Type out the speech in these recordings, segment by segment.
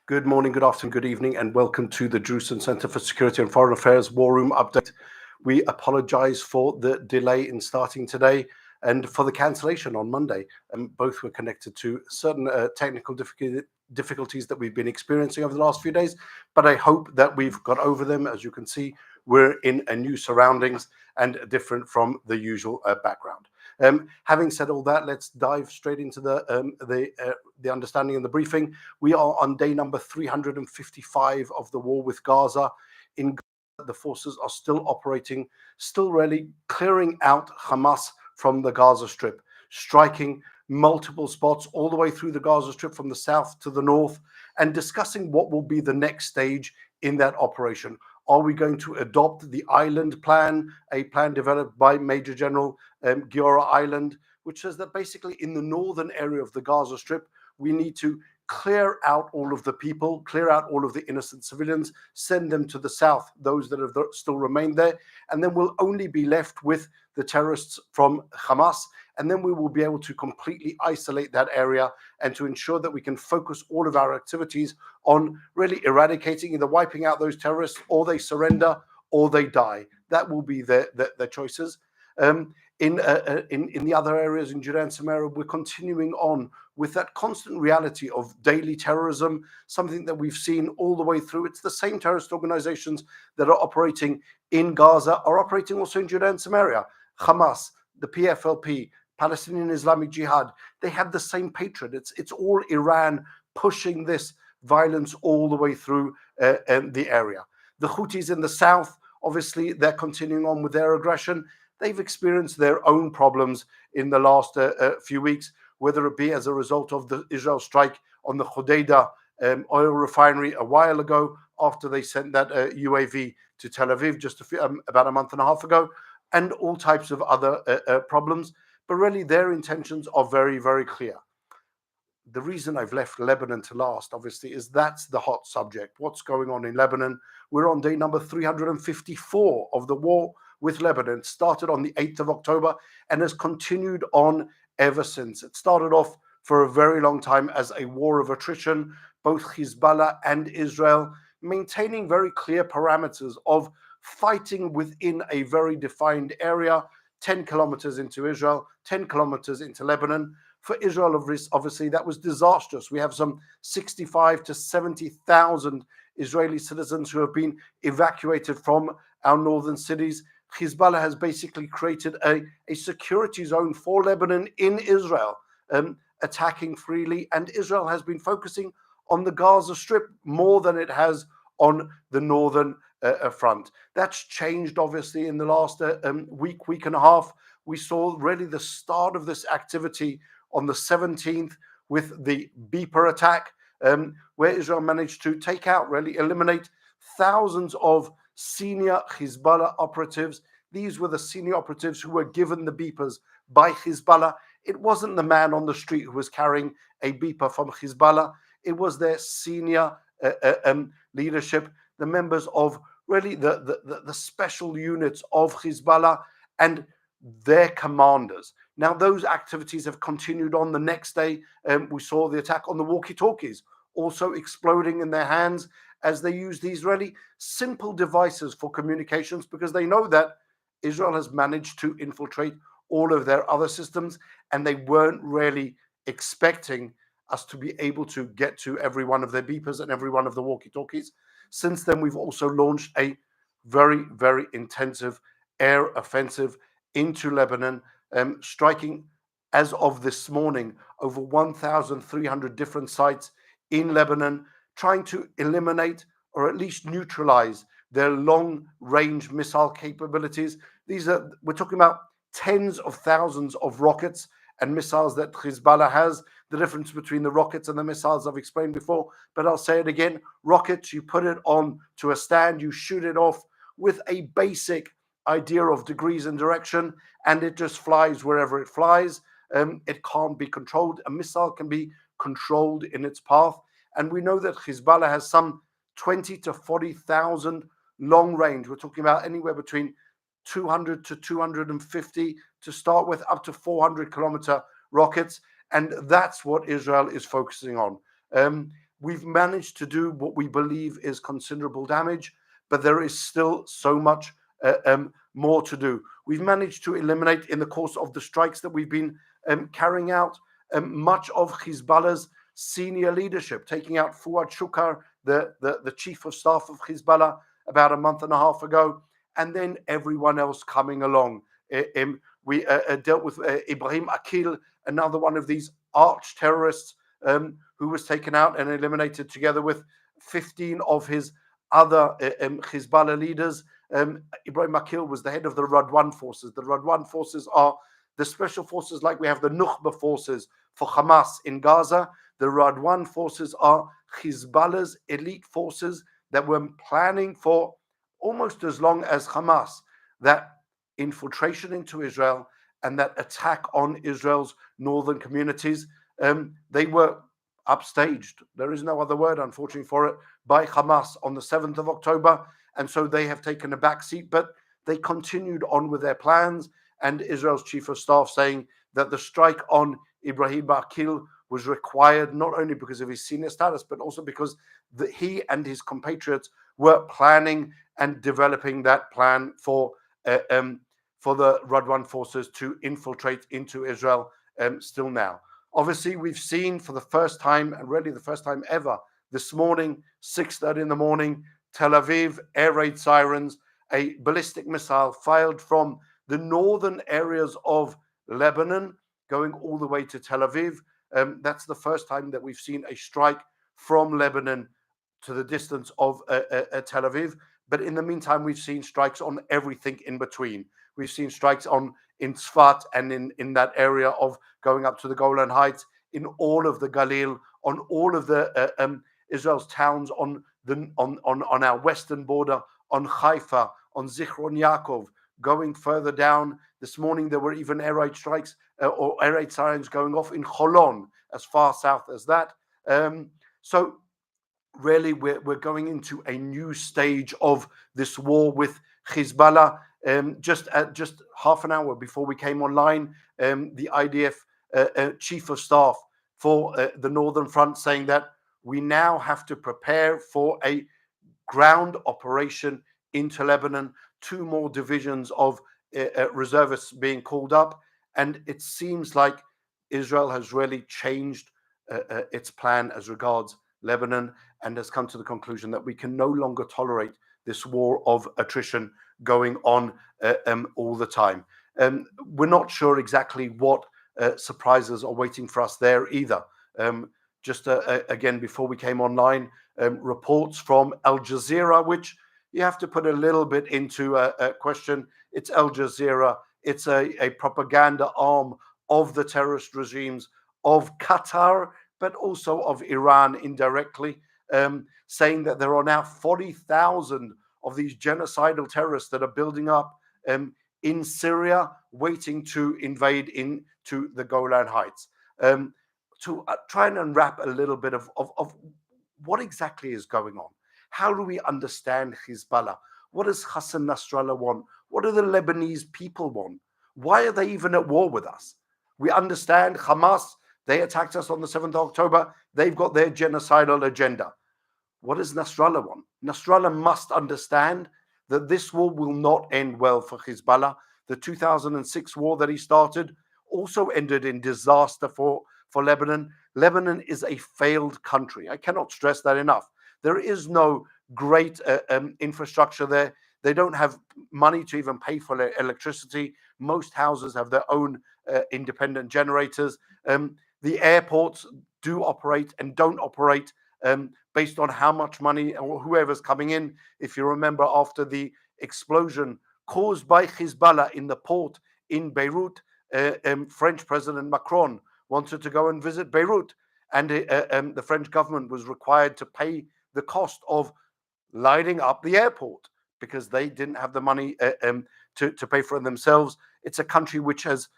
Good morning, good afternoon, good evening, and welcome to the Jerusalem Center for Security and Foreign Affairs War Room update. We apologize for the delay in starting today and for the cancellation on Monday. Both were connected to certain technical difficulties that we've been experiencing over the last few days, but I hope that we've got over them. As you can see, we're in a new surroundings and different from the usual background. Having said all that, let's dive straight into the understanding and the briefing. We are on day number 355 of the war with Gaza. In Gaza, the forces are still operating, still really clearing out Hamas from the Gaza Strip, striking multiple spots all the way through the Gaza Strip from the south to the north, and discussing what will be the next stage in that operation. Are we going to adopt the island plan, a plan developed by Major General Giora Island, which says that basically in the northern area of the Gaza Strip, we need to clear out all of the people, clear out all of the innocent civilians, send them to the south, those that have still remained there, and then we'll only be left with the terrorists from Hamas, and then we will be able to completely isolate that area and to ensure that we can focus all of our activities on really eradicating, either wiping out those terrorists, or they surrender, or they die. That will be their choices. In the other areas in Judea and Samaria, we're continuing on with that constant reality of daily terrorism, something that we've seen all the way through. It's the same terrorist organizations that are operating in Gaza are operating also in Judea and Samaria. Hamas, the PFLP, Palestinian Islamic Jihad, they have the same hatred. It's all Iran pushing this violence all the way through the area. The Houthis in the south, obviously, they're continuing on with their aggression. They've experienced their own problems in the last few weeks, whether it be as a result of the Israel strike on the Hodeidah oil refinery a while ago, after they sent that UAV to Tel Aviv just about a month and a half ago, and all types of other problems. But really, their intentions are very, very clear. The reason I've left Lebanon to last, obviously, is that's the hot subject. What's going on in Lebanon? We're on day number 354 of the war with Lebanon. It started on the 8th of October and has continued on ever since. It started off for a very long time as a war of attrition, both Hezbollah and Israel maintaining very clear parameters of fighting within a very defined area, 10 kilometers into Israel, 10 kilometers into Lebanon. For Israel, obviously, that was disastrous. We have some 65 to 70,000 Israeli citizens who have been evacuated from our northern cities. Hezbollah has basically created a security zone for Lebanon in Israel, attacking freely. And Israel has been focusing on the Gaza Strip more than it has on the northern front. That's changed, obviously, in the last week and a half. We saw really the start of this activity on the 17th with the beeper attack, where Israel managed to take out, really eliminate thousands of senior Hezbollah operatives. These were the senior operatives who were given the beepers by Hezbollah. It wasn't the man on the street who was carrying a beeper from Hezbollah. It was their senior leadership, the members of really the special units of Hezbollah and their commanders. Now, those activities have continued on the next day. We saw the attack on the walkie-talkies also exploding in their hands as they use these really simple devices for communications, because they know that Israel has managed to infiltrate all of their other systems, and they weren't really expecting us to be able to get to every one of their beepers and every one of the walkie-talkies. Since then, we've also launched a very, very intensive air offensive into Lebanon, striking, as of this morning, over 1,300 different sites in Lebanon, trying to eliminate or at least neutralize their long-range missile capabilities. We're talking about tens of thousands of rockets and missiles that Hezbollah has. The difference between the rockets and the missiles I've explained before, but I'll say it again. Rockets, you put it on to a stand, you shoot it off with a basic idea of degrees and direction, and it just flies wherever it flies. It can't be controlled. A missile can be controlled in its path. And we know that Hezbollah has some 20 to 40,000 long range. We're talking about anywhere between 200 to 250 to start with, up to 400 kilometer rockets. And that's what Israel is focusing on. we've managed to do what we believe is considerable damage, but there is still so much more to do. We've managed to eliminate, in the course of the strikes that we've been carrying out, much of Hezbollah's senior leadership, taking out Fuad Shukar, the chief of staff of Hezbollah, about a month and a half ago, and then everyone else coming along. We dealt with Ibrahim Akil, another one of these arch terrorists who was taken out and eliminated together with 15 of his other Hezbollah leaders. Ibrahim Akil was the head of the Rawan forces. The Rawan forces are the special forces, like we have the Nukhba forces for Hamas in Gaza. The Rawan forces are Hezbollah's elite forces that were planning for almost as long as Hamas that infiltration into Israel and that attack on Israel's northern communities. They were upstaged. There is no other word, unfortunately, for it, by Hamas on the 7th of October. And so they have taken a back seat, but they continued on with their plans. And Israel's chief of staff saying that the strike on Ibrahim Akil was required not only because of his senior status, but also because he and his compatriots were planning and developing that plan for the Rawan forces to infiltrate into Israel still now. Obviously, we've seen for the first time, and really the first time ever, this morning, 6:30 in the morning, Tel Aviv, air raid sirens, a ballistic missile fired from the northern areas of Lebanon, going all the way to Tel Aviv. That's the first time that we've seen a strike from Lebanon to the distance of Tel Aviv. But in the meantime, we've seen strikes on everything in between. We've seen strikes in Tzfat and in that area of going up to the Golan Heights, in all of the Galil, on all of the Israel's towns on our western border, on Haifa, on Zichron Yaakov, going further down. This morning there were even air raid strikes or air raid sirens going off in Holon, as far south as that. So really, we're going into a new stage of this war with Hezbollah. Just half an hour before we came online, the IDF chief of staff for the Northern Front saying that we now have to prepare for a ground operation into Lebanon, 2 more divisions of reservists being called up. And it seems like Israel has really changed its plan as regards Lebanon and has come to the conclusion that we can no longer tolerate this war of attrition going on all the time. We're not sure exactly what surprises are waiting for us there either. Just again, before we came online, reports from Al Jazeera, which you have to put a little bit into a question. It's Al Jazeera. It's a propaganda arm of the terrorist regimes of Qatar, but also of Iran indirectly, saying that there are now 40,000 of these genocidal terrorists that are building up in Syria, waiting to invade into the Golan Heights. To try and unwrap a little bit of what exactly is going on. How do we understand Hezbollah? What does Hassan Nasrallah want? What do the Lebanese people want? Why are they even at war with us? We understand Hamas, they attacked us on the 7th of October. They've got their genocidal agenda. What does Nasrallah want? Nasrallah must understand that this war will not end well for Hezbollah. The 2006 war that he started also ended in disaster for Lebanon. Lebanon is a failed country. I cannot stress that enough. There is no great infrastructure there. They don't have money to even pay for their electricity. Most houses have their own independent generators. The airports do operate and don't operate based on how much money or whoever's coming in. If you remember, after the explosion caused by Hezbollah in the port in Beirut, French President Macron wanted to go and visit Beirut, and the French government was required to pay the cost of lighting up the airport because they didn't have the money to pay for it themselves. It's a country which has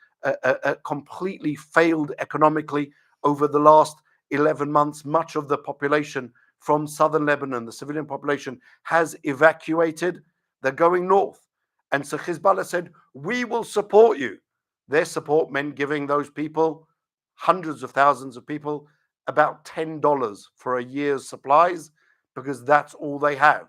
completely failed economically over the last 11 months. Much of the population from southern Lebanon, the civilian population, has evacuated. They're going north. And so Hezbollah said, we will support you. Their support meant giving those people, hundreds of thousands of people, about $10 for a year's supplies because that's all they have.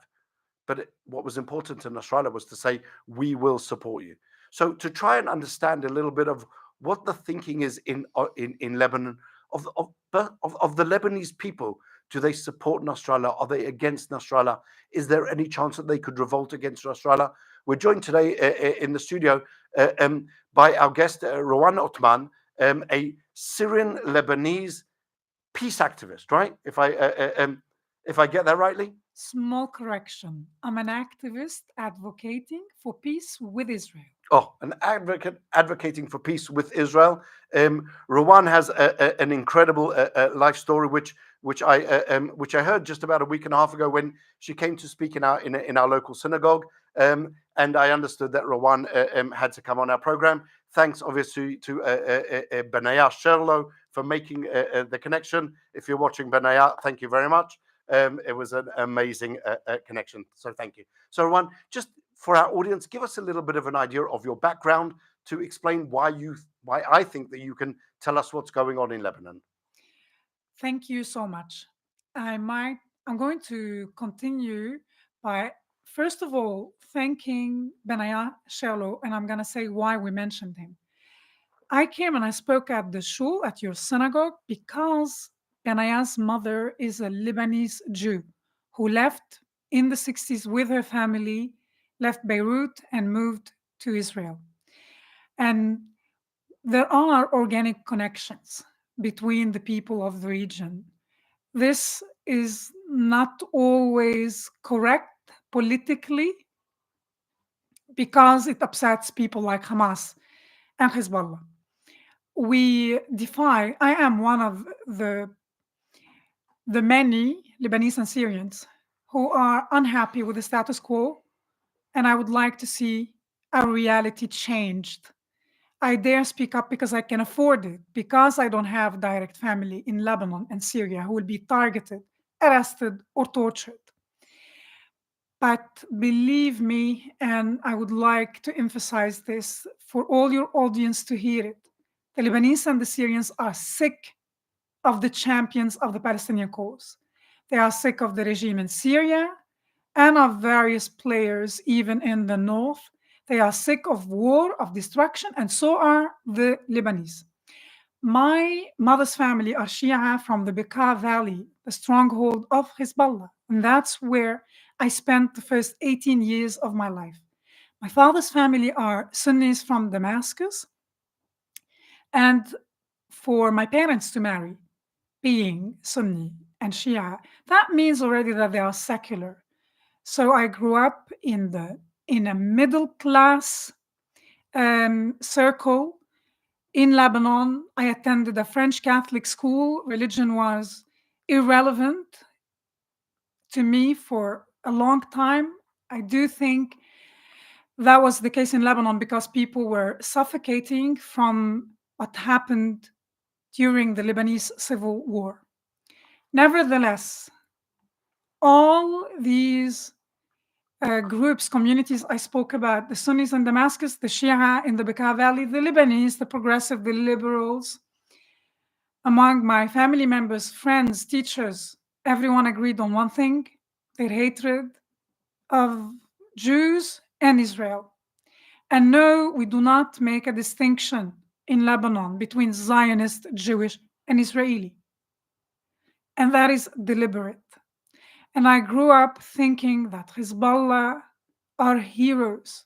But what was important to Nasrallah was to say, we will support you. So to try and understand a little bit of what the thinking is in Lebanon of the Lebanese people. Do they support Nasrallah? Are they against Nasrallah? Is there any chance that they could revolt against Nasrallah? We're joined today in the studio by our guest, Rawan Osman, a Syrian Lebanese peace activist, right? If I get that rightly? Small correction. I'm an activist advocating for peace with Israel. Oh, an advocate advocating for peace with Israel. Rawan has an incredible life story, which I heard just about a week and a half ago when she came to speak in our local synagogue. And I understood that Rawan had to come on our program. Thanks, obviously, to Benaya Sherlo for making the connection. If you're watching, Benaya, thank you very much. It was an amazing connection. So thank you. So Rawan, just for our audience, give us a little bit of an idea of your background to explain why I think that you can tell us what's going on in Lebanon. Thank you so much. I'm going to continue by, first of all, thanking Benaya Sherlo, and I'm going to say why we mentioned him. I came and I spoke at the shul, at your synagogue, because Benaya's mother is a Lebanese Jew who left in the 60s with her family, left Beirut and moved to Israel. And there are organic connections between the people of the region. This is not always correct politically because it upsets people like Hamas and Hezbollah. I am one of the many Lebanese and Syrians who are unhappy with the status quo, and I would like to see our reality changed. I dare speak up because I can afford it, because I don't have direct family in Lebanon and Syria who will be targeted, arrested, or tortured. But believe me, and I would like to emphasize this for all your audience to hear it, the Lebanese and the Syrians are sick of the champions of the Palestinian cause. They are sick of the regime in Syria and of various players, even in the north. They are sick of war, of destruction, and so are the Lebanese. My mother's family are Shia from the Bekaa Valley, the stronghold of Hezbollah. And that's where I spent the first 18 years of my life. My father's family are Sunnis from Damascus. And for my parents to marry, being Sunni and Shia, that means already that they are secular. So I grew up in a middle class circle in Lebanon. I attended a French Catholic school. Religion was irrelevant to me for a long time. I do think that was the case in Lebanon because people were suffocating from what happened during the Lebanese civil war. Nevertheless, all these groups, communities I spoke about, the Sunnis in Damascus, the Shia in the Bekaa Valley, the Lebanese, the progressive, the liberals, among my family members, friends, teachers, everyone agreed on one thing: their hatred of Jews and Israel. And no, we do not make a distinction in Lebanon between Zionist, Jewish, and Israeli. And that is deliberate. And I grew up thinking that Hezbollah are heroes.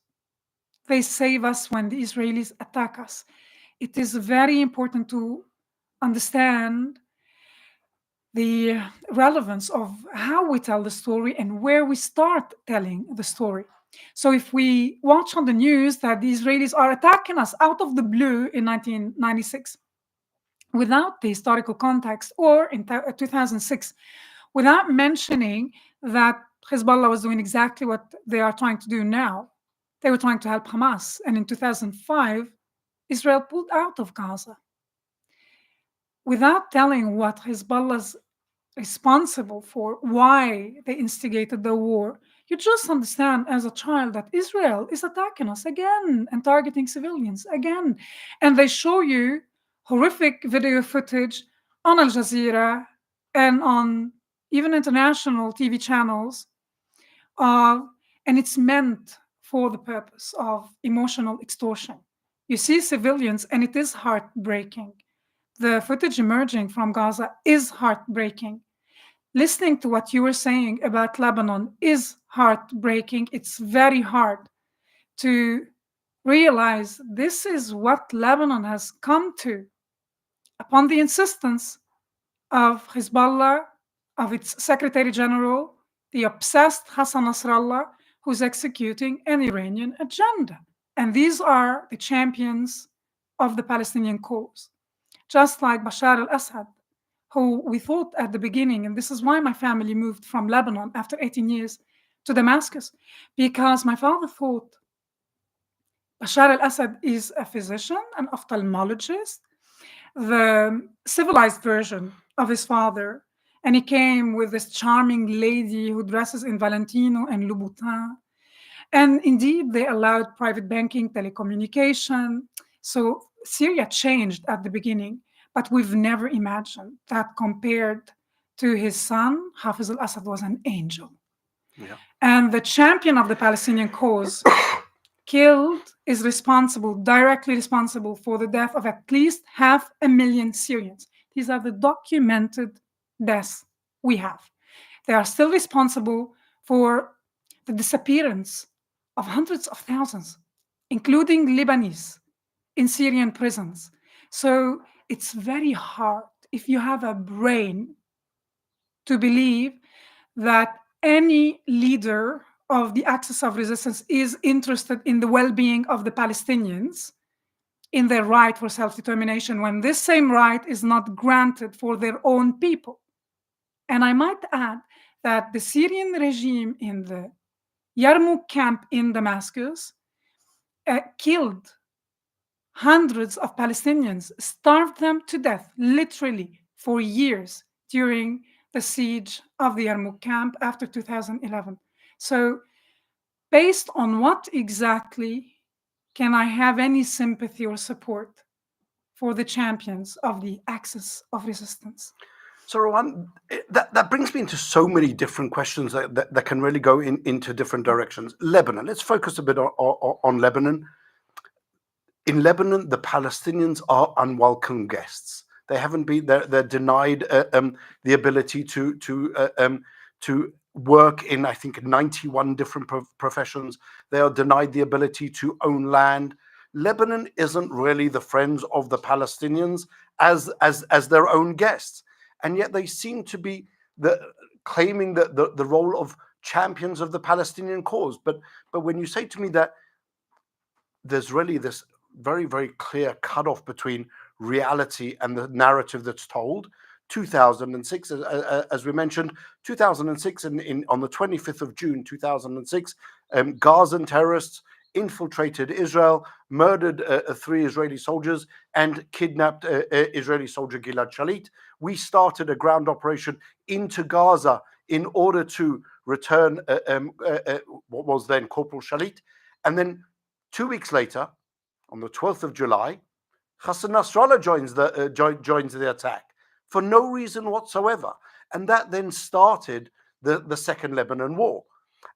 They save us when the Israelis attack us. It is very important to understand the relevance of how we tell the story and where we start telling the story. So if we watch on the news that the Israelis are attacking us out of the blue in 1996, without the historical context, or in 2006, without mentioning that Hezbollah was doing exactly what they are trying to do now. They were trying to help Hamas. And in 2005, Israel pulled out of Gaza. Without telling what Hezbollah's responsible for, why they instigated the war, you just understand as a child that Israel is attacking us again and targeting civilians again. And they show you horrific video footage on Al Jazeera and on even international TV channels, and it's meant for the purpose of emotional extortion. You see civilians, and it is heartbreaking. The footage emerging from Gaza is heartbreaking. Listening to what you were saying about Lebanon is heartbreaking. It's very hard to realize this is what Lebanon has come to upon the insistence of Hezbollah, of its Secretary General, the obsessed Hassan Nasrallah, who's executing an Iranian agenda. And these are the champions of the Palestinian cause, just like Bashar al-Assad, who we thought at the beginning, and this is why my family moved from Lebanon after 18 years to Damascus, because my father thought Bashar al-Assad is a physician, an ophthalmologist, the civilized version of his father. And he came with this charming lady who dresses in Valentino and Louboutin. And indeed, they allowed private banking, telecommunication. So Syria changed at the beginning, but we've never imagined that compared to his son, Hafiz al-Assad was an angel. Yeah. And the champion of the Palestinian cause killed is directly responsible for the death of at least 500,000 Syrians. These are the documented deaths we have. They are still responsible for the disappearance of hundreds of thousands, including Lebanese, in Syrian prisons. So it's very hard, if you have a brain, to believe that any leader of the axis of resistance is interested in the well-being of the Palestinians, in their right for self-determination, when this same right is not granted for their own people. And I might add that the Syrian regime in the Yarmouk camp in Damascus killed hundreds of Palestinians, starved them to death, literally, for years during the siege of the Yarmouk camp after 2011. So based on what exactly can I have any sympathy or support for the champions of the axis of resistance? So, Rawan, that brings me into so many different questions that can really go into different directions. Lebanon, let's focus a bit on Lebanon. In Lebanon, the Palestinians are unwelcome guests. They haven't been. They're denied the ability to work in, I think, 91 different professions. They are denied the ability to own land. Lebanon isn't really the friends of the Palestinians as their own guests, and yet they seem to be claiming the role of champions of the Palestinian cause. But when you say to me that there's really this very, very clear cutoff between reality and the narrative that's told. 2006, as we mentioned, 2006, on the 25th of June 2006, Gazan terrorists infiltrated Israel, murdered 3 Israeli soldiers, and kidnapped Israeli soldier Gilad Shalit. We started a ground operation into Gaza in order to return what was then Corporal Shalit. And then 2 weeks later, on the 12th of July, Hassan Nasrallah joins the attack for no reason whatsoever. And that then started the Second Lebanon War.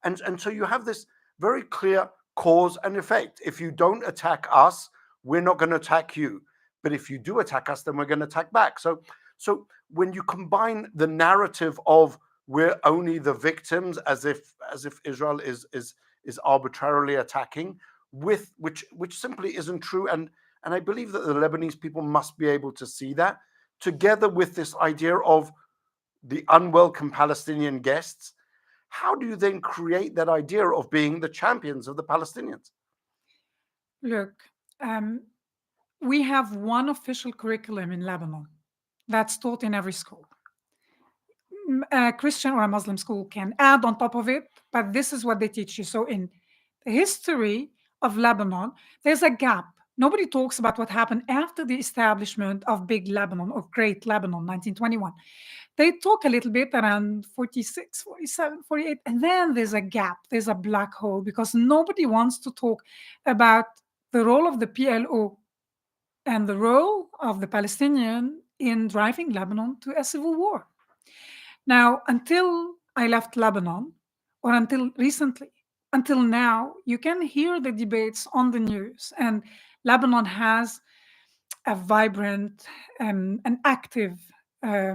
And so you have this very clear cause and effect. If you don't attack us, we're not going to attack you. But if you do attack us, then we're going to attack back. So when you combine the narrative of we're only the victims, as if Israel is arbitrarily attacking, with which simply isn't true, and I believe that the Lebanese people must be able to see that, together with this idea of the unwelcome Palestinian guests. How do you then create that idea of being the champions of the Palestinians? Look, we have one official curriculum in Lebanon that's taught in every school. A Christian or a Muslim school can add on top of it, but this is what they teach you. So in the history of Lebanon, there's a gap. Nobody talks about what happened after the establishment of Big Lebanon or Great Lebanon, 1921. They talk a little bit around 46, 47, 48, and then there's a gap. There's a black hole because nobody wants to talk about the role of the PLO and the role of the Palestinian in driving Lebanon to a civil war. Now, until I left Lebanon, or until recently, until now, you can hear the debates on the news, and Lebanon has a vibrant and active, I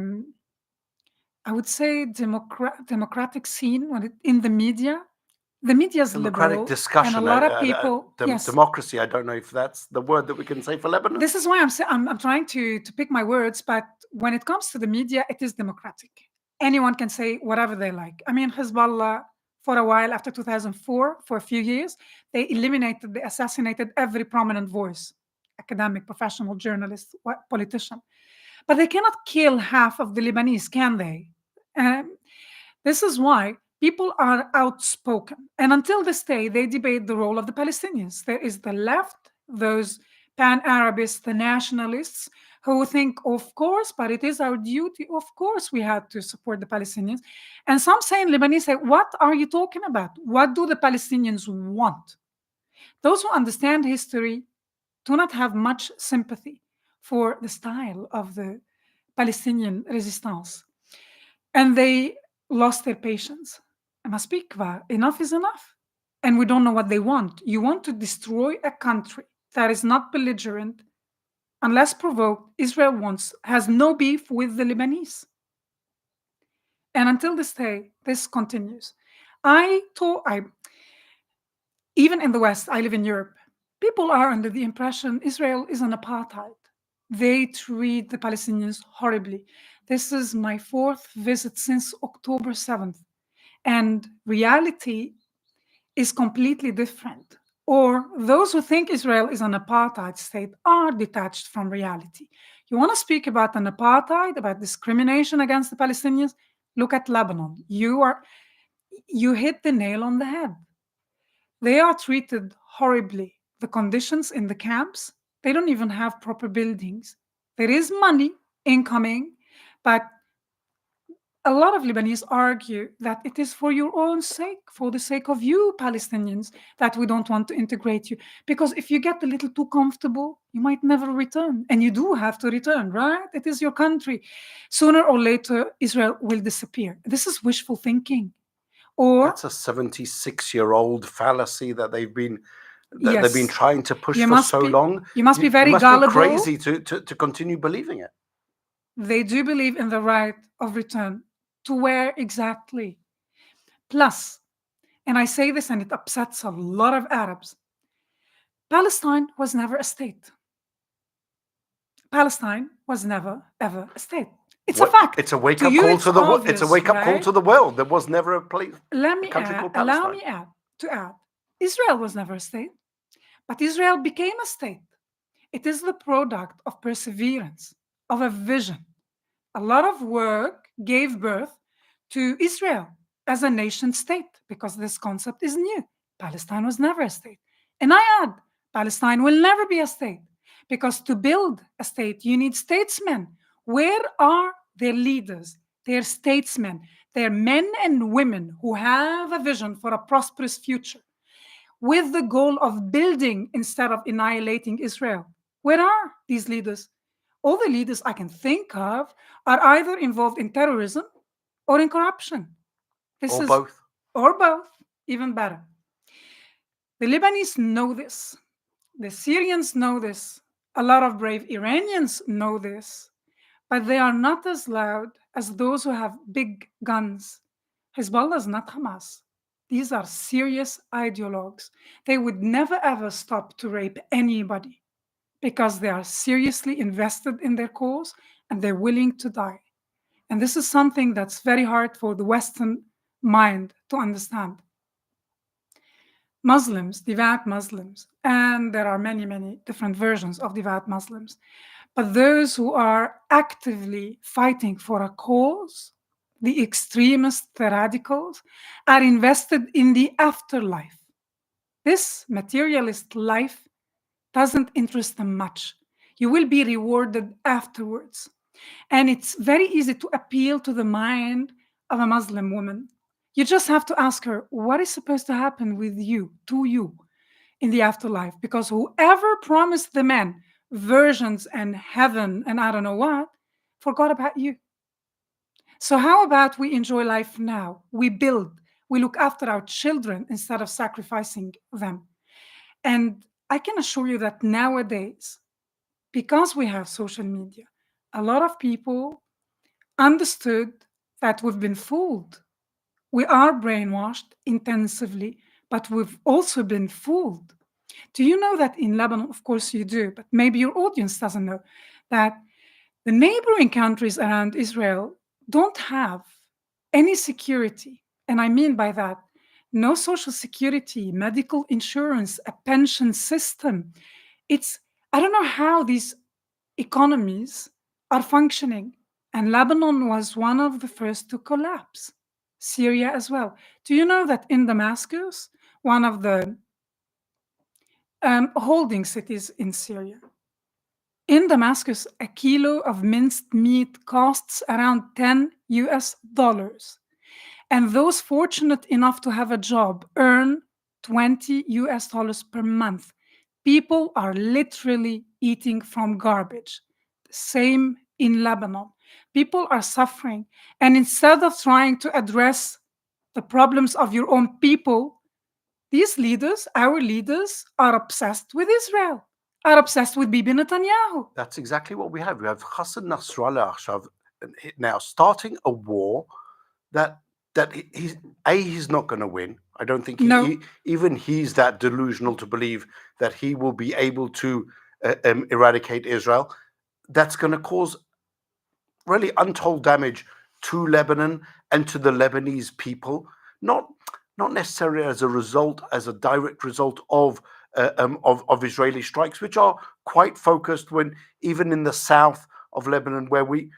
would say, democratic scene in the media. The media is Democratic liberal, and a discussion, lot of people, yes, democracy. I don't know if that's the word that we can say for Lebanon. this is why I'm trying to pick my words, but when it comes to the media, it is democratic. Anyone can say whatever they like. I mean, Hezbollah, for a while after 2004, for a few years, they assassinated every prominent voice, academic, professional, journalist, politician. But they cannot kill half of the Lebanese, can they? This is why people are outspoken. And until this day, they debate the role of the Palestinians. There is the left, those pan-Arabists, the nationalists, who think, of course, but it is our duty. Of course, we had to support the Palestinians. And some say in Lebanese, say, what are you talking about? What do the Palestinians want? Those who understand history do not have much sympathy for the style of the Palestinian resistance. And they lost their patience. I must speak, enough is enough. And we don't know what they want. You want to destroy a country that is not belligerent, unless provoked. Israel has no beef with the Lebanese. And until this day, this continues. Even in the West, I live in Europe, people are under the impression Israel is an apartheid. They treat the Palestinians horribly. This is my fourth visit since October 7th. And reality is completely different. Or those who think Israel is an apartheid state are detached from reality. You want to speak about an apartheid, about discrimination against the Palestinians? Look at Lebanon. You hit the nail on the head. They are treated horribly. The conditions in the camps, they don't even have proper buildings. There is money incoming, but a lot of Lebanese argue that it is for your own sake, for the sake of you Palestinians, that we don't want to integrate you. Because if you get a little too comfortable, you might never return. And you do have to return, right? It is your country. Sooner or later, Israel will disappear. This is wishful thinking. Or that's a 76-year-old fallacy that they've been yes, trying to push for so long. You must be very gullible. Be crazy to continue believing it. They do believe in the right of return. To where exactly? Plus, and I say this and it upsets a lot of Arabs, Palestine was never a state. Palestine was never, ever a state. It's a fact. It's a wake-up call to the world. It's a wake-up call to the world. There was never a place. Allow me to add. Israel was never a state, but Israel became a state. It is the product of perseverance, of a vision. A lot of work gave birth to Israel as a nation state because this concept is new. Palestine was never a state. And I add, Palestine will never be a state because to build a state, you need statesmen. Where are their leaders, their statesmen, their men and women who have a vision for a prosperous future with the goal of building instead of annihilating Israel? Where are these leaders? All the leaders I can think of are either involved in terrorism or in corruption. Both. Or both, even better. The Lebanese know this. The Syrians know this. A lot of brave Iranians know this. But they are not as loud as those who have big guns. Hezbollah is not Hamas. These are serious ideologues. They would never ever stop to rape anybody, because they are seriously invested in their cause and they're willing to die. And this is something that's very hard for the Western mind to understand. Muslims, devout Muslims, and there are many, many different versions of devout Muslims, but those who are actively fighting for a cause, the extremists, the radicals, are invested in the afterlife. This materialist life doesn't interest them much. You will be rewarded afterwards. And it's very easy to appeal to the mind of a Muslim woman. You just have to ask her, what is supposed to happen with you, to you, in the afterlife? Because whoever promised the men versions and heaven and I don't know what, forgot about you. So, how about we enjoy life now? We build, we look after our children instead of sacrificing them. And I can assure you that nowadays, because we have social media, a lot of people understood that we've been fooled. We are brainwashed intensively, but we've also been fooled. Do you know that in Lebanon, of course you do, but maybe your audience doesn't know, that the neighboring countries around Israel don't have any security? And I mean by that, no social security, medical insurance, a pension system. It's, I don't know how these economies are functioning. And Lebanon was one of the first to collapse. Syria as well. Do you know that in Damascus, one of the holding cities in Syria, in Damascus, a kilo of minced meat costs around 10 US dollars. And those fortunate enough to have a job earn 20 US dollars per month. People are literally eating from garbage. Same in Lebanon. People are suffering. And instead of trying to address the problems of your own people, these leaders, our leaders, are obsessed with Israel, are obsessed with Bibi Netanyahu. That's exactly what we have. We have Hassan Nasrallah now starting a war that he's not going to win. I don't think even he's that delusional to believe that he will be able to eradicate Israel. That's going to cause really untold damage to Lebanon and to the Lebanese people, not necessarily as a direct result of Israeli strikes, which are quite focused when even in the south of Lebanon, where we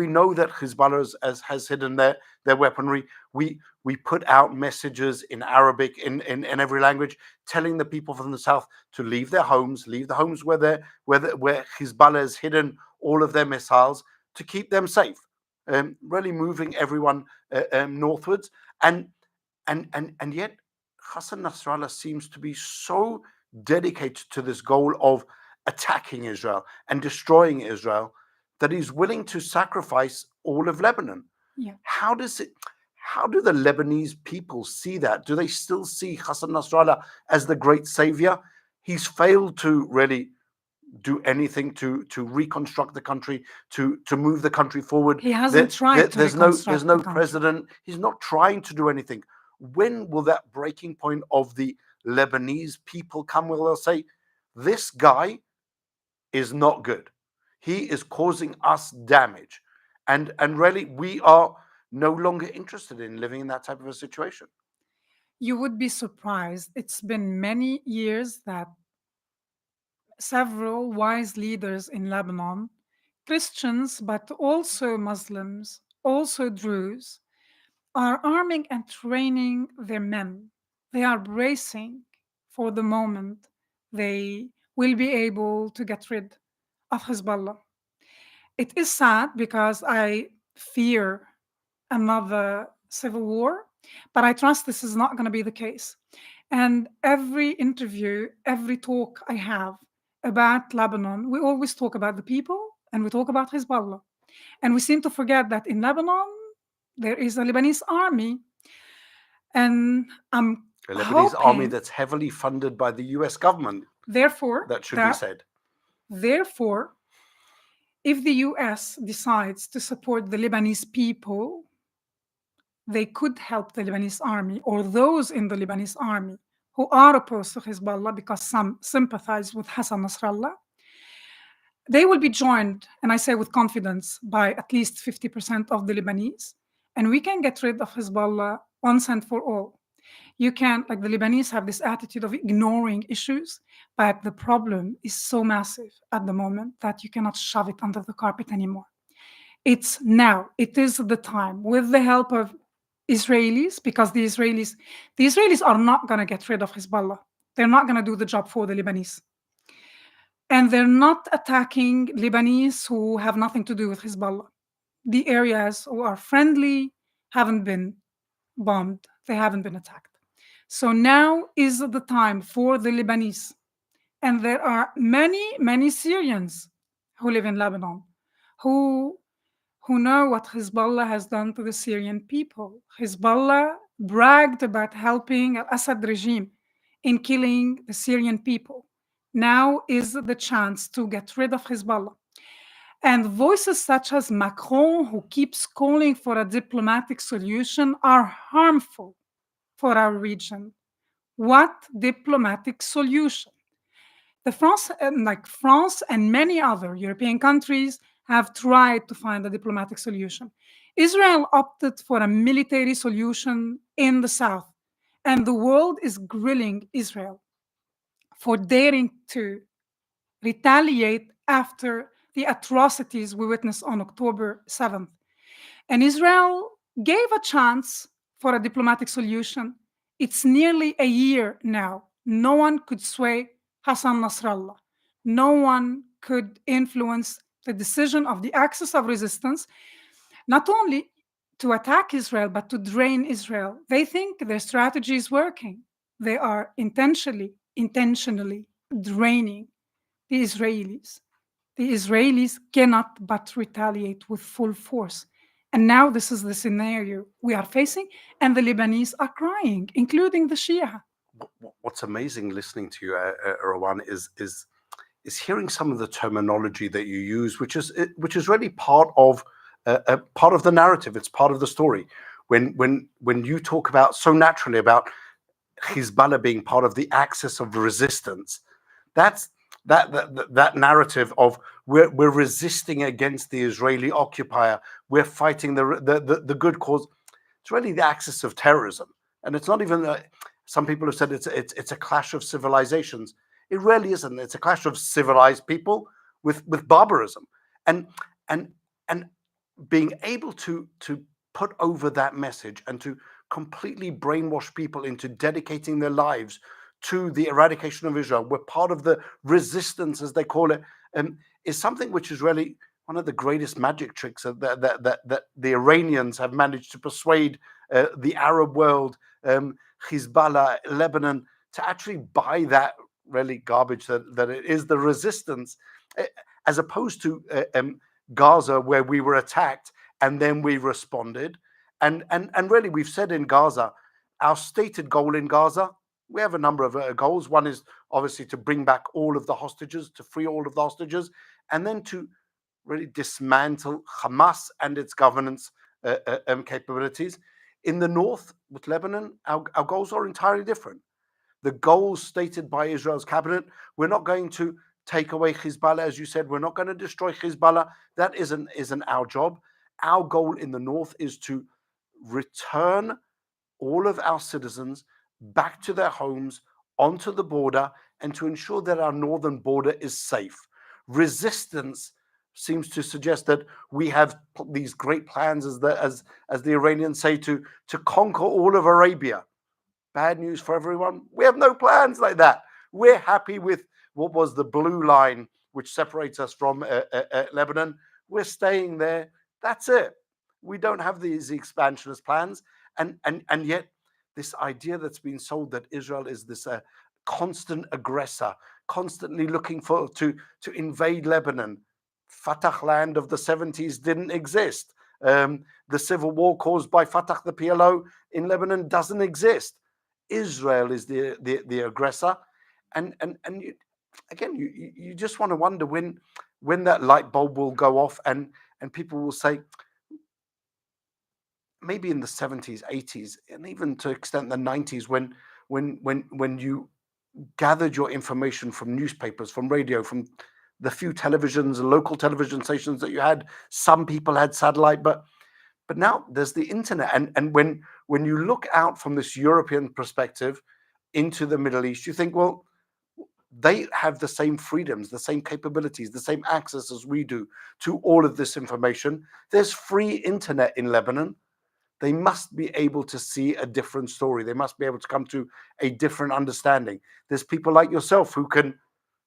know that Hezbollah has hidden their weaponry. We put out messages in Arabic, in every language, telling the people from the south to leave the homes where Hezbollah has hidden all of their missiles, to keep them safe. Really moving everyone northwards, and yet Hassan Nasrallah seems to be so dedicated to this goal of attacking Israel and destroying Israel that he's willing to sacrifice all of Lebanon. Yeah. How do the Lebanese people see that? Do they still see Hassan Nasrallah as the great savior? He's failed to really do anything to reconstruct the country, to move the country forward. He hasn't tried to reconstruct there's no the country. president. He's not trying to do anything. When will that breaking point of the Lebanese people come? Where they'll say, this guy is not good. He is causing us damage. And really, we are no longer interested in living in that type of a situation. You would be surprised. It's been many years that several wise leaders in Lebanon, Christians, but also Muslims, also Druze, are arming and training their men. They are bracing for the moment they will be able to get rid of Hezbollah. It is sad because I fear another civil war, but I trust this is not going to be the case. And every interview, every talk I have about Lebanon, we always talk about the people and we talk about Hezbollah. And we seem to forget that in Lebanon, there is a Lebanese army. And I'm a Lebanese army that's heavily funded by the US government. Therefore, that should be said. Therefore, if the US decides to support the Lebanese people, they could help the Lebanese army or those in the Lebanese army who are opposed to Hezbollah because some sympathize with Hassan Nasrallah. They will be joined, and I say with confidence, by at least 50% of the Lebanese, and we can get rid of Hezbollah once and for all. You can, like the Lebanese have this attitude of ignoring issues, but the problem is so massive at the moment that you cannot shove it under the carpet anymore. It's now, it is the time, with the help of Israelis, because the Israelis are not going to get rid of Hezbollah. They're not going to do the job for the Lebanese. And they're not attacking Lebanese who have nothing to do with Hezbollah. The areas who are friendly haven't been bombed. They haven't been attacked. So now is the time for the Lebanese. And there are many, many Syrians who live in Lebanon who who know what Hezbollah has done to the Syrian people. Hezbollah bragged about helping al-Assad regime in killing the Syrian people. Now is the chance to get rid of Hezbollah. And voices such as Macron, who keeps calling for a diplomatic solution, are harmful for our region. What diplomatic solution? France and many other European countries have tried to find a diplomatic solution. Israel opted for a military solution in the south, and the world is grilling Israel for daring to retaliate after the atrocities we witnessed on October 7th. And Israel gave a chance for a diplomatic solution. It's nearly a year now. No one could sway Hassan Nasrallah. No one could influence the decision of the axis of resistance, not only to attack Israel, but to drain Israel. They think their strategy is working. They are intentionally draining the Israelis. The Israelis cannot but retaliate with full force. And now this is the scenario we are facing, and the Lebanese are crying, including the Shia. What's amazing listening to you, Rawan, is hearing some of the terminology that you use, which is really part of the narrative. It's part of the story. When you talk about so naturally about Hezbollah being part of the axis of resistance, that's that narrative of we're resisting against the Israeli occupier, we're fighting the good cause. It's really the axis of terrorism, and it's not even. Some people have said it's a clash of civilizations. It really isn't. It's a clash of civilized people with barbarism, and being able to put over that message and to completely brainwash people into dedicating their lives to the eradication of Israel. We're part of the resistance, as they call it, is something which is really one of the greatest magic tricks that the Iranians have managed to persuade the Arab world, Hezbollah, Lebanon, to actually buy that really garbage that it is the resistance, as opposed to Gaza, where we were attacked and then we responded. And really, we've said in Gaza, our stated goal in Gaza, we have a number of goals. One is obviously to bring back all of the hostages, to free all of the hostages, and then to really dismantle Hamas and its governance capabilities. In the north, with Lebanon, our goals are entirely different. The goals stated by Israel's cabinet, we're not going to take away Hezbollah, as you said, we're not going to destroy Hezbollah. That isn't our job. Our goal in the north is to return all of our citizens back to their homes, onto the border, and to ensure that our northern border is safe. Resistance seems to suggest that we have these great plans, as the Iranians say, to conquer all of Arabia. Bad news for everyone. We have no plans like that. We're happy with what was the blue line, which separates us from Lebanon. We're staying there. That's it. We don't have these expansionist plans. And yet, this idea that's been sold that Israel is this constant aggressor, constantly looking to invade Lebanon. Fatah land of the 70s didn't exist. The civil war caused by Fatah, the PLO in Lebanon, doesn't exist. Israel is the aggressor, and you, again, you just want to wonder when that light bulb will go off, and people will say, maybe in the 70s, 80s, and even to extent the 90s, when you gathered your information from newspapers, from radio, from the few televisions, local television stations that you had. Some people had satellite, but now there's the internet, and when you look out from this European perspective into the Middle East, you think, well, they have the same freedoms, the same capabilities, the same access as we do to all of this information. There's free internet in Lebanon. They must be able to see a different story. They must be able to come to a different understanding. There's people like yourself who can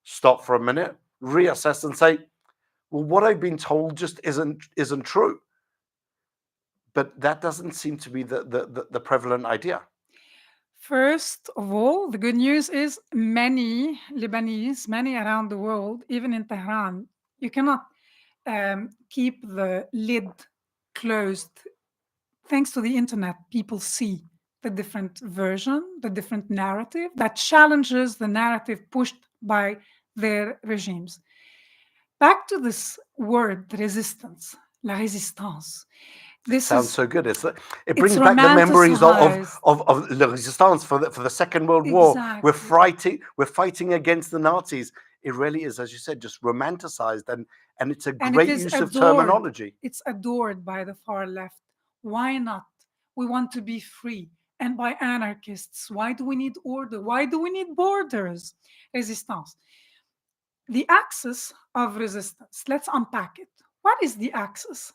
stop for a minute, reassess, and say, well, what I've been told just isn't true. But that doesn't seem to be the prevalent idea. First of all, the good news is many Lebanese, many around the world, even in Tehran, you cannot keep the lid closed. Thanks to the internet, people see the different version, the different narrative that challenges the narrative pushed by their regimes. Back to this word resistance, la résistance. This Sounds is so good. It it's brings back the memories of romanticized. of the resistance for the Second World War. Exactly. We're fighting against the Nazis. It really is, as you said, just romanticized, and it's a And it great is use of adored. terminology. It's adored by the far left. Why not? We want to be free. And by anarchists. Why do we need order? Why do we need borders? Resistance. The axis of resistance. Let's unpack it. What is the axis?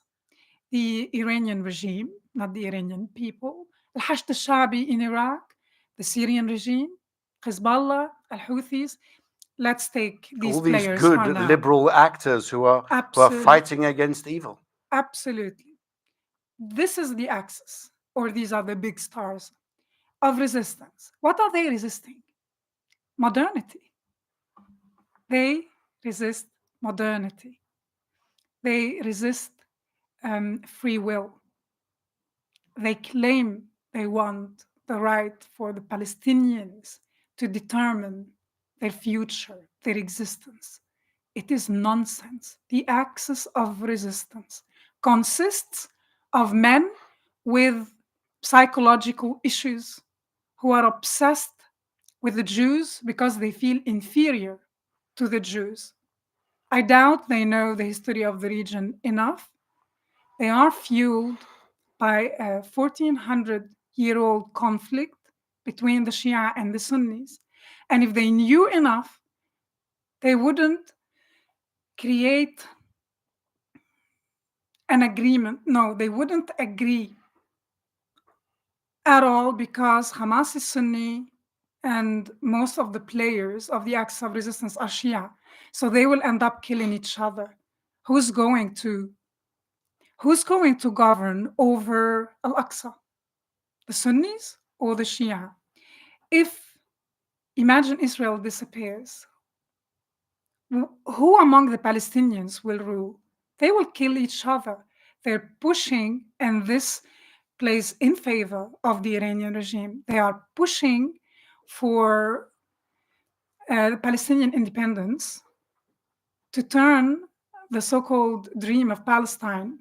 The Iranian regime, not the Iranian people. Al-Hashd al-Shabi in Iraq, the Syrian regime, Hezbollah, Al-Houthis. Let's take these All these players good for now. liberal actors who are Absolutely. fighting against evil. Absolutely. This is the axis, or these are the big stars of resistance. What are they resisting? Modernity. They resist modernity. They resist free will. They claim they want the right for the Palestinians to determine their future, their existence. It is nonsense. The axis of resistance consists of men with psychological issues who are obsessed with the Jews because they feel inferior to the Jews. I doubt they know the history of the region enough. They are fueled by a 1400-year-old conflict between the Shia and the Sunnis. And if they knew enough, they wouldn't create an agreement. No, they wouldn't agree at all because Hamas is Sunni and most of the players of the axis of resistance are Shia. So they will end up killing each other. Who's going to govern over Al-Aqsa? The Sunnis or the Shia? If, imagine Israel disappears, who among the Palestinians will rule? They will kill each other. They're pushing, and this plays in favor of the Iranian regime. They are pushing for Palestinian independence to turn the so-called dream of Palestine,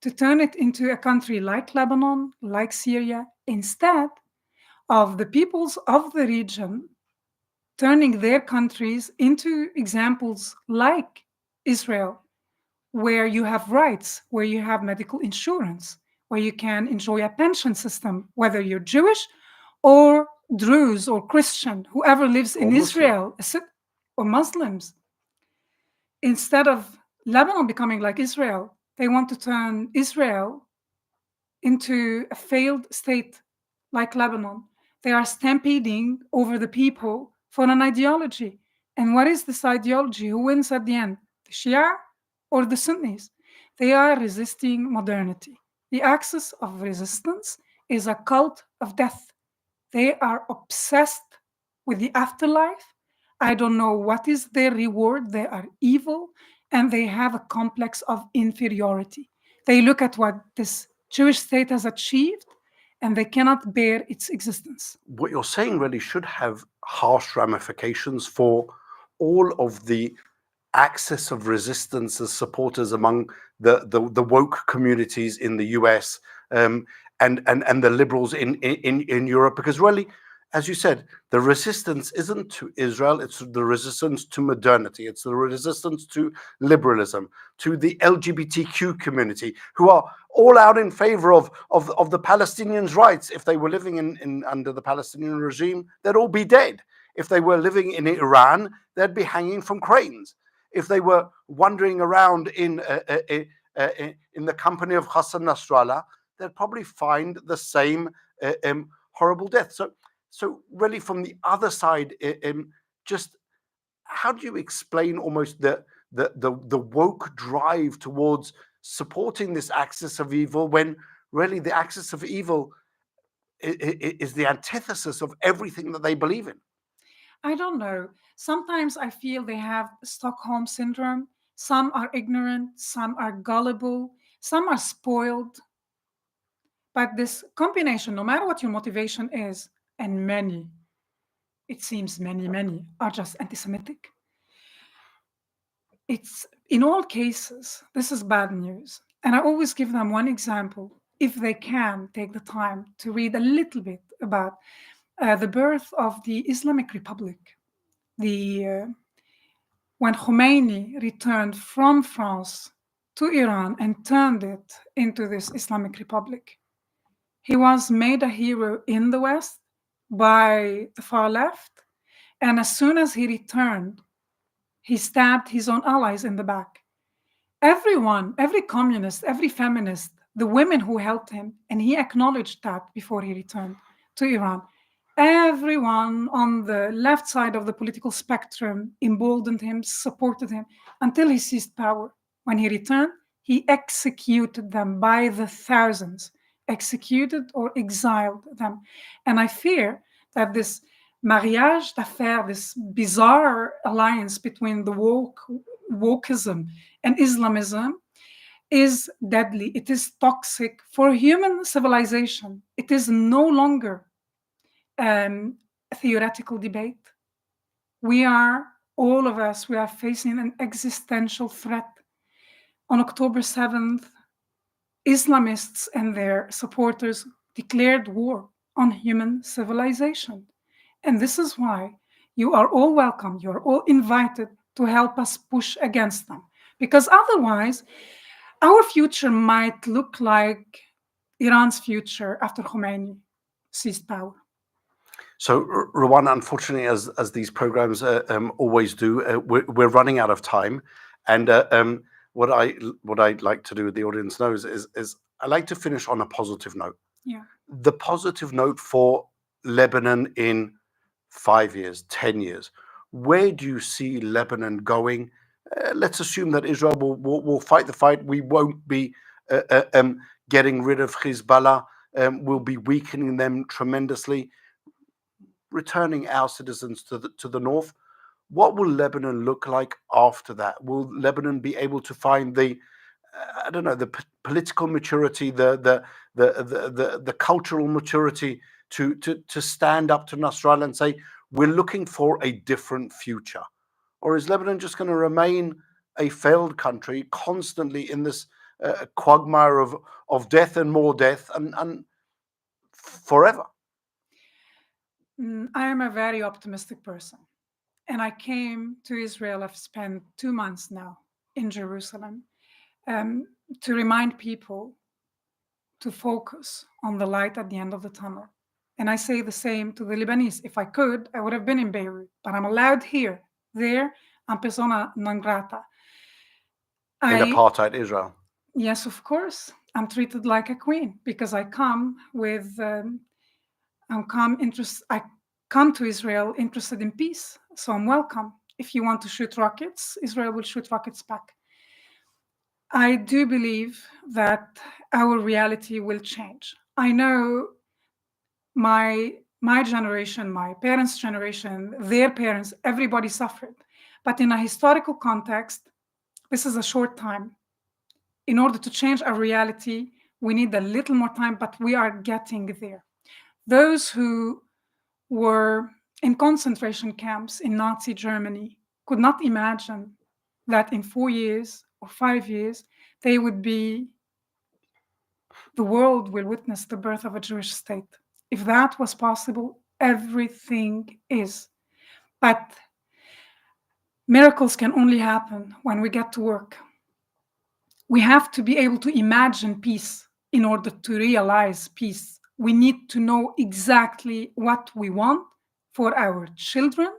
to turn it into a country like Lebanon, like Syria, instead of the peoples of the region turning their countries into examples like Israel, where you have rights, where you have medical insurance, where you can enjoy a pension system, whether you're Jewish or Druze or Christian, whoever lives in Israel, or Muslims. Instead of Lebanon becoming like Israel, they want to turn Israel into a failed state like Lebanon. They are stampeding over the people for an ideology. And what is this ideology? Who wins at the end? The Shia or the Sunnis? They are resisting modernity. The axis of resistance is a cult of death. They are obsessed with the afterlife. I don't know what is their reward. They are evil and they have a complex of inferiority. They look at what this Jewish state has achieved and they cannot bear its existence. What you're saying really should have harsh ramifications for all of the axis of resistance as supporters among the woke communities in the US, and the liberals in Europe, because really, as you said, the resistance isn't to Israel, it's the resistance to modernity, it's the resistance to liberalism, to the LGBTQ community, who are all out in favor of the Palestinians' rights. If they were living in under the Palestinian regime, they'd all be dead. If they were living in Iran, they'd be hanging from cranes. If they were wandering around in the company of Hassan Nasrallah, they'd probably find the same horrible death. So really, from the other side, just how do you explain almost the woke drive towards supporting this axis of evil, when really the axis of evil is the antithesis of everything that they believe in? I don't know. Sometimes I feel they have Stockholm syndrome. Some are ignorant, some are gullible, Some are spoiled, but this combination, no matter what your motivation is, and many, it seems many are just anti-Semitic. It's in all cases, this is bad news. And I always give them one example. If they can take the time to read a little bit about the birth of the Islamic Republic, when Khomeini returned from France to Iran and turned it into this Islamic Republic, he was made a hero in the West by the far left. And as soon as he returned, he stabbed his own allies in the back. Everyone, every communist, every feminist, the women who helped him, and he acknowledged that before he returned to Iran. Everyone on the left side of the political spectrum emboldened him, supported him until he seized power. When he returned, he executed them by the thousands, executed or exiled them. And I fear that this mariage d'affaires, this bizarre alliance between the wokeism and Islamism, is deadly. It is toxic for human civilization. It is no longer a theoretical debate. All of us, we are facing an existential threat. On October 7th, Islamists and their supporters declared war on human civilization. And this is why you are all welcome, you are all invited to help us push against them. Because otherwise, our future might look like Iran's future after Khomeini seized power. So, Rawan, unfortunately, as these programs always do, we're running out of time. And what I'd like to do with the audience knows is I like to finish on a positive note. Yeah. The positive note for Lebanon in 5 years, 10 years. Where do you see Lebanon going? Let's assume that Israel will fight the fight. We won't be getting rid of Hezbollah. We'll be weakening them tremendously, returning our citizens to the north. What will Lebanon look like after that? Will Lebanon be able to find the political maturity, the cultural maturity to stand up to Nasrallah and say, we're looking for a different future? Or is Lebanon just going to remain a failed country, constantly in this quagmire of death and more death and forever? I am a very optimistic person. And I came to Israel. I've spent 2 months now in Jerusalem to remind people to focus on the light at the end of the tunnel. And I say the same to the Lebanese. If I could, I would have been in Beirut, but I'm allowed here. There, I'm persona non grata. In apartheid Israel. Yes, of course. I'm treated like a queen because I come with, I come to Israel interested in peace. So I'm welcome. If you want to shoot rockets, Israel will shoot rockets back. I do believe that our reality will change. I know my generation, my parents' generation, their parents, everybody suffered. But in a historical context, this is a short time. In order to change our reality, we need a little more time, but we are getting there. Those who were in concentration camps in Nazi Germany could not imagine that in 4 years or 5 years, the world will witness the birth of a Jewish state. If that was possible, everything is. But miracles can only happen when we get to work. We have to be able to imagine peace in order to realize peace. We need to know exactly what we want for our children.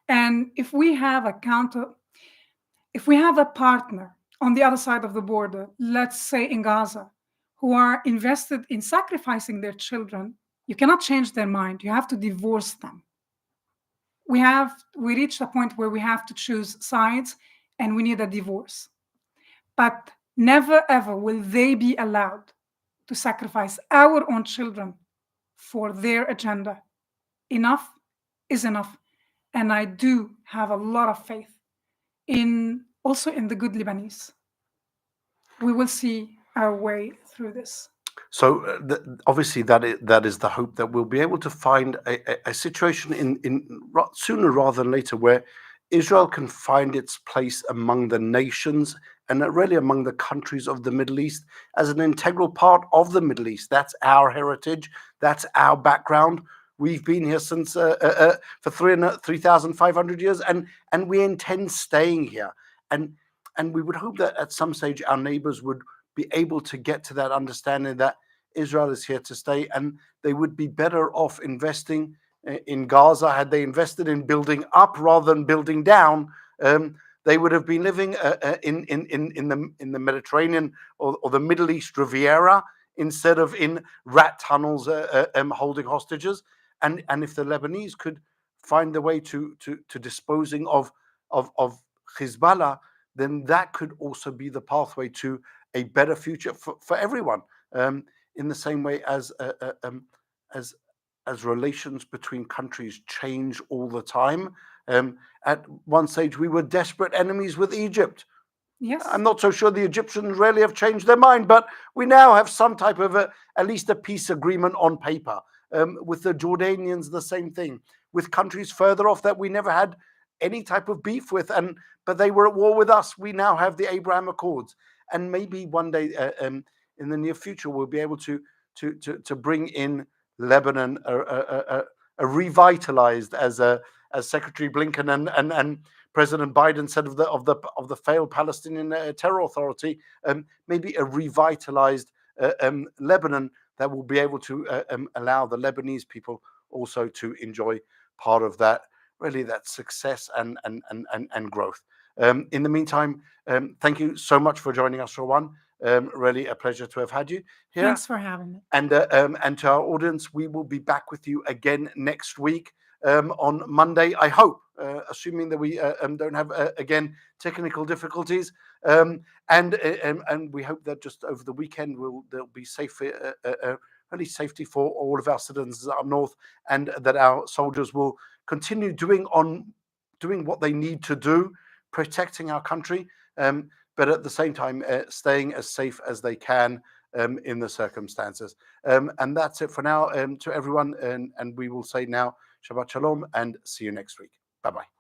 And if we have a partner on the other side of the border, let's say in Gaza, who are invested in sacrificing their children, you cannot change their mind. You have to divorce them. We reached a point where we have to choose sides and we need a divorce. But never ever will they be allowed to sacrifice our own children for their agenda. Enough is enough. And I do have a lot of faith also in the good Lebanese. We will see our way through this. So obviously that is the hope, that we'll be able to find a situation sooner rather than later where Israel can find its place among the nations and really among the countries of the Middle East as an integral part of the Middle East. That's our heritage. That's our background. We've been here since for 3,500 years, and we intend staying here. And we would hope that at some stage our neighbors would be able to get to that understanding that Israel is here to stay, and they would be better off investing in Gaza. Had they invested in building up rather than building down, they would have been living in the Mediterranean or the Middle East Riviera instead of in rat tunnels holding hostages. And if the Lebanese could find the way to disposing of Hezbollah, then that could also be the pathway to a better future for everyone. In the same way as relations between countries change all the time. At one stage, we were desperate enemies with Egypt. Yes. I'm not so sure the Egyptians really have changed their mind, but we now have some type of at least a peace agreement on paper. With the Jordanians, the same thing. With countries further off that we never had any type of beef with, but they were at war with us. We now have the Abraham Accords, and maybe one day in the near future we'll be able to bring in Lebanon a revitalized, as Secretary Blinken and President Biden said of the failed Palestinian terror authority, maybe a revitalized Lebanon that will be able to allow the Lebanese people also to enjoy part of that, really, that success and growth. In the meantime, thank you so much for joining us, Rawan. Really a pleasure to have had you here. Thanks for having me. And to our audience, we will be back with you again next week on Monday, I hope, assuming that we don't have again technical difficulties. And we hope that just over the weekend there'll be really safety for all of our citizens up north, and that our soldiers will continue doing what they need to do, protecting our country, but at the same time staying as safe as they can in the circumstances. And that's it for now to everyone. And we will say now, Shabbat Shalom, and see you next week. Bye-bye.